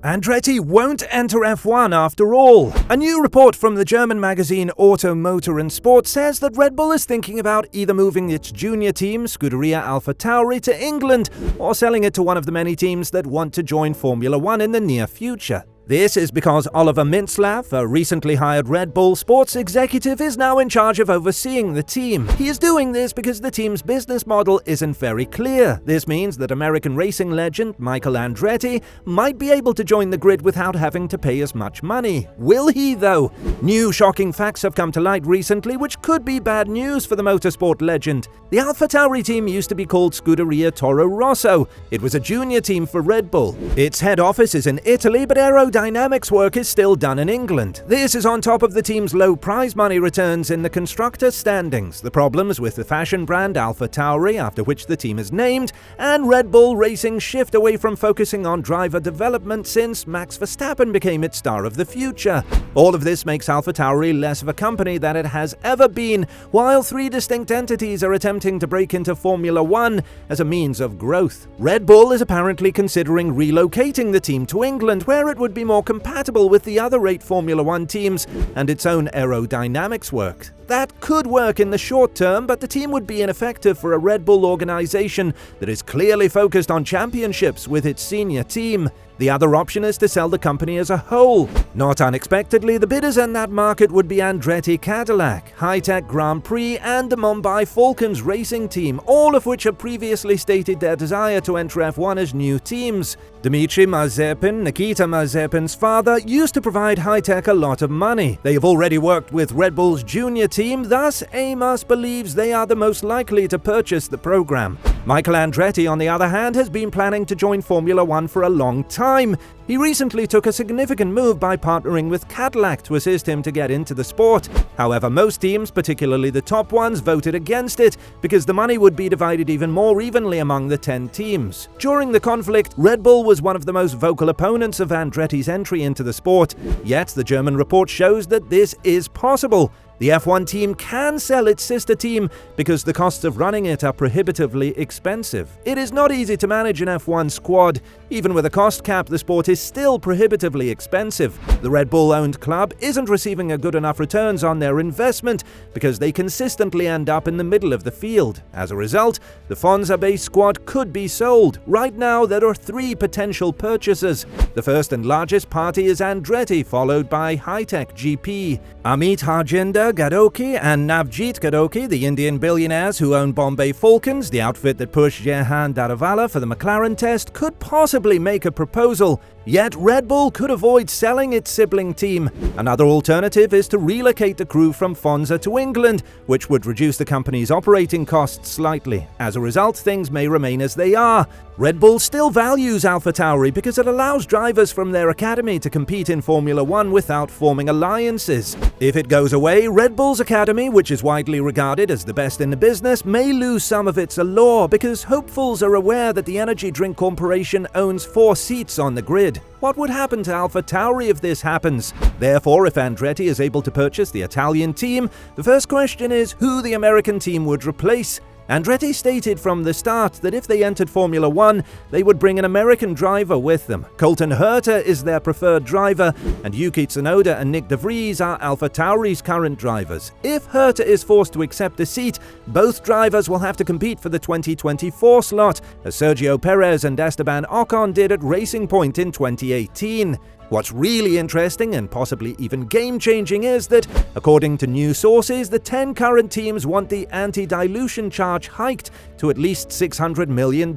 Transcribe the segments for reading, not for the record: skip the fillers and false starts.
Andretti won't enter F1 after all. A new report from the German magazine Auto, Motor and Sport says that Red Bull is thinking about either moving its junior team, Scuderia AlphaTauri, to England or selling it to one of the many teams that want to join Formula One in the near future. This is because Oliver Mintzlaff, a recently hired Red Bull sports executive, is now in charge of overseeing the team. He is doing this because the team's business model isn't very clear. This means that American racing legend Michael Andretti might be able to join the grid without having to pay as much money. Will he, though? New shocking facts have come to light recently which could be bad news for the motorsport legend. The AlphaTauri team used to be called Scuderia Toro Rosso. It was a junior team for Red Bull. Its head office is in Italy, but aerodynamics work is still done in England. This is on top of the team's low prize money returns in the constructor standings, the problems with the fashion brand AlphaTauri, after which the team is named, and Red Bull Racing's shift away from focusing on driver development since Max Verstappen became its star of the future. All of this makes AlphaTauri less of a company than it has ever been, while three distinct entities are attempting to break into Formula One as a means of growth. Red Bull is apparently considering relocating the team to England, where it would be more compatible with the other 8 Formula One teams and its own aerodynamics work. That could work in the short term, but the team would be ineffective for a Red Bull organization that is clearly focused on championships with its senior team. The other option is to sell the company as a whole. Not unexpectedly, the bidders in that market would be Andretti Cadillac, Hi-Tech Grand Prix, and the Mumbai Falcons racing team, all of which have previously stated their desire to enter F1 as new teams. Dmitry Mazepin, Nikita Mazepin's father, used to provide Hi-Tech a lot of money. They have already worked with Red Bull's junior team, thus Amos believes they are the most likely to purchase the program. Michael Andretti, on the other hand, has been planning to join Formula One for a long time. He recently took a significant move by partnering with Cadillac to assist him to get into the sport. However, most teams, particularly the top ones, voted against it because the money would be divided even more evenly among the 10 teams. During the conflict, Red Bull was one of the most vocal opponents of Andretti's entry into the sport, yet the German report shows that this is possible. The F1 team can sell its sister team because the costs of running it are prohibitively expensive. It is not easy to manage an F1 squad. Even with a cost cap, the sport is still prohibitively expensive. The Red Bull-owned club isn't receiving a good enough returns on their investment because they consistently end up in the middle of the field. As a result, the Fonza-based squad could be sold. Right now, there are 3 potential purchasers. The first and largest party is Andretti, followed by Hi-Tech GP. Amit Harjinder Gadoki and Navjeet Gadoki, the Indian billionaires who own Bombay Falcons, the outfit that pushed Jehan Daruvala for the McLaren test, could possibly make a proposal. Yet Red Bull could avoid selling its sibling team. Another alternative is to relocate the crew from Fonza to England, which would reduce the company's operating costs slightly. As a result, things may remain as they are. Red Bull still values AlphaTauri because it allows drivers from their academy to compete in Formula One without forming alliances. If it goes away, Red Bull's academy, which is widely regarded as the best in the business, may lose some of its allure because hopefuls are aware that the energy drink corporation owns 4 seats on the grid. What would happen to AlphaTauri if this happens? Therefore, if Andretti is able to purchase the Italian team, the first question is who the American team would replace. Andretti stated from the start that if they entered Formula One, they would bring an American driver with them. Colton Herta is their preferred driver, and Yuki Tsunoda and Nyck de Vries are AlphaTauri's current drivers. If Herta is forced to accept a seat, both drivers will have to compete for the 2024 slot, as Sergio Perez and Esteban Ocon did at Racing Point in 2018. What's really interesting and possibly even game-changing is that, according to news sources, the 10 current teams want the anti-dilution charge hiked to at least $600 million.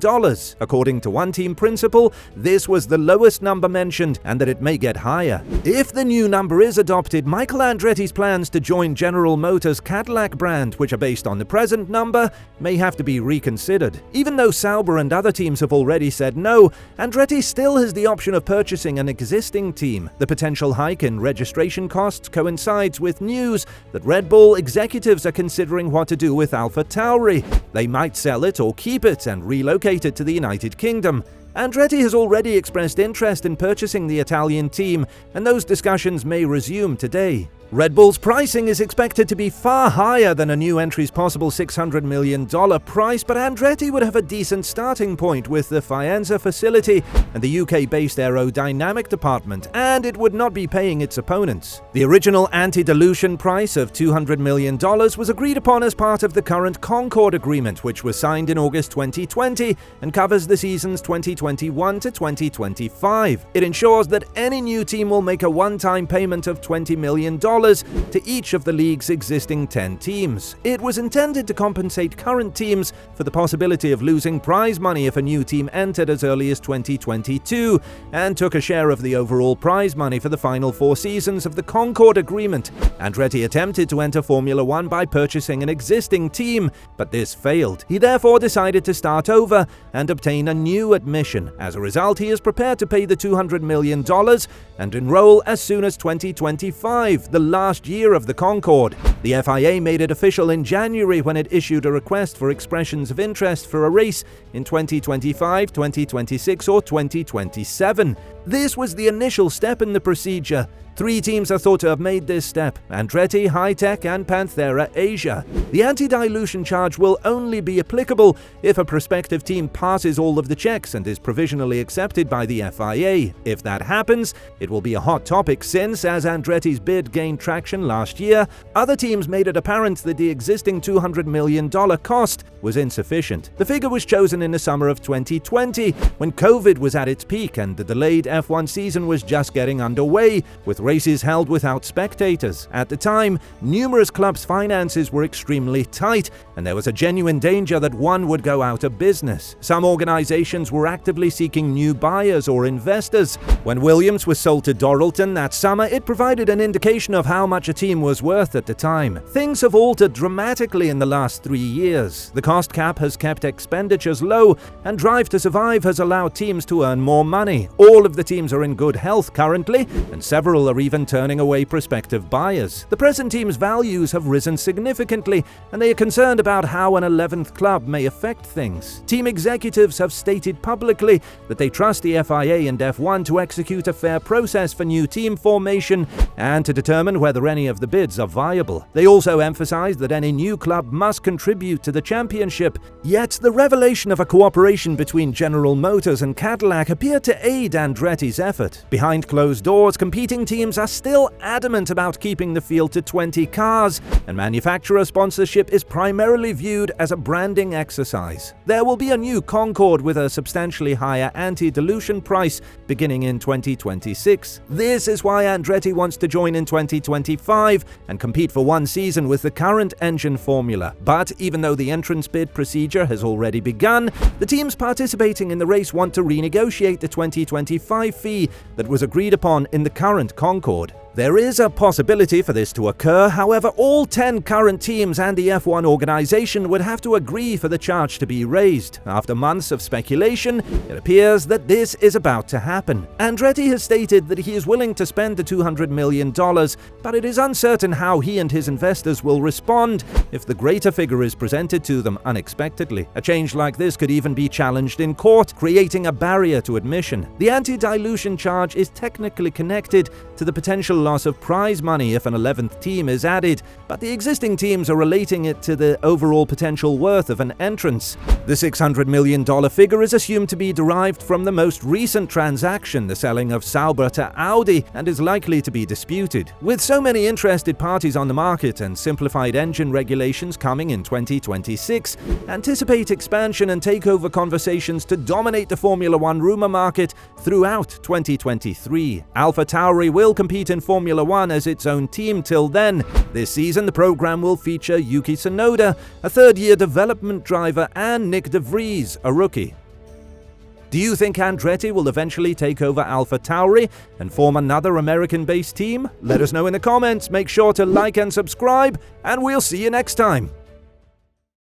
According to one team principal, this was the lowest number mentioned and that it may get higher. If the new number is adopted, Michael Andretti's plans to join General Motors' Cadillac brand, which are based on the present number, may have to be reconsidered. Even though Sauber and other teams have already said no, Andretti still has the option of purchasing an existing team. The potential hike in registration costs coincides with news that Red Bull executives are considering what to do with AlphaTauri. They might sell it or keep it and relocate it to the United Kingdom. Andretti has already expressed interest in purchasing the Italian team, and those discussions may resume today. Red Bull's pricing is expected to be far higher than a new entry's possible $600 million price, but Andretti would have a decent starting point with the Faenza facility and the UK-based aerodynamic department, and it would not be paying its opponents. The original anti-dilution price of $200 million was agreed upon as part of the current Concorde agreement, which was signed in August 2020 and covers the seasons 2021 to 2025. It ensures that any new team will make a one-time payment of $20 million to each of the league's existing 10 teams. It was intended to compensate current teams for the possibility of losing prize money if a new team entered as early as 2022 and took a share of the overall prize money for the final 4 seasons of the Concorde agreement. Andretti attempted to enter Formula One by purchasing an existing team, but this failed. He therefore decided to start over and obtain a new admission. As a result, he is prepared to pay the $200 million and enroll as soon as 2025, the last year of the Concorde. The FIA made it official in January when it issued a request for expressions of interest for a race in 2025, 2026 or 2027. This was the initial step in the procedure. 3 teams are thought to have made this step: Andretti, Hi-Tech and Panthera Asia. The anti-dilution charge will only be applicable if a prospective team passes all of the checks and is provisionally accepted by the FIA. If that happens, it will be a hot topic since, as Andretti's bid gained traction last year, other teams made it apparent that the existing $200 million cost was insufficient. The figure was chosen in the summer of 2020, when COVID was at its peak and the delayed F1 season was just getting underway, with races held without spectators. At the time, numerous clubs' finances were extremely tight, and there was a genuine danger that one would go out of business. Some organizations were actively seeking new buyers or investors. When Williams was sold to Doralton that summer, it provided an indication of how much a team was worth at the time. Things have altered dramatically in the last 3 years. The cost cap has kept expenditures low, and Drive to Survive has allowed teams to earn more money. All of the teams are in good health currently, and several are even turning away prospective buyers. The present team's values have risen significantly, and they are concerned about how an 11th club may affect things. Team executives have stated publicly that they trust the FIA and F1 to execute a fair process for new team formation and to determine whether any of the bids are viable. They also emphasize that any new club must contribute to the championship. Yet the revelation of a cooperation between General Motors and Cadillac appeared to aid Andretti's effort. Behind closed doors, competing teams are still adamant about keeping the field to 20 cars, and manufacturer sponsorship is primarily viewed as a branding exercise. There will be a new Concorde with a substantially higher anti-dilution price beginning in 2026. This is why Andretti wants to join in 2025 and compete for one season with the current engine formula. But even though the entrance bid procedure has already begun, the teams participating in the race want to renegotiate the 2025 fee that was agreed upon in the current Concorde. There is a possibility for this to occur, however, all 10 current teams and the F1 organization would have to agree for the charge to be raised. After months of speculation, it appears that this is about to happen. Andretti has stated that he is willing to spend the $200 million, but it is uncertain how he and his investors will respond if the greater figure is presented to them unexpectedly. A change like this could even be challenged in court, creating a barrier to admission. The anti-dilution charge is technically connected to the potential loss of prize money if an 11th team is added, but the existing teams are relating it to the overall potential worth of an entrance. The $600 million figure is assumed to be derived from the most recent transaction, the selling of Sauber to Audi, and is likely to be disputed. With so many interested parties on the market and simplified engine regulations coming in 2026, anticipate expansion and takeover conversations to dominate the Formula One rumor market throughout 2023. AlphaTauri will compete in Formula One as its own team till then. This season, the program will feature Yuki Tsunoda, a third-year development driver, and Nyck de Vries, a rookie. Do you think Andretti will eventually take over AlphaTauri and form another American-based team? Let us know in the comments, make sure to like and subscribe, and we'll see you next time.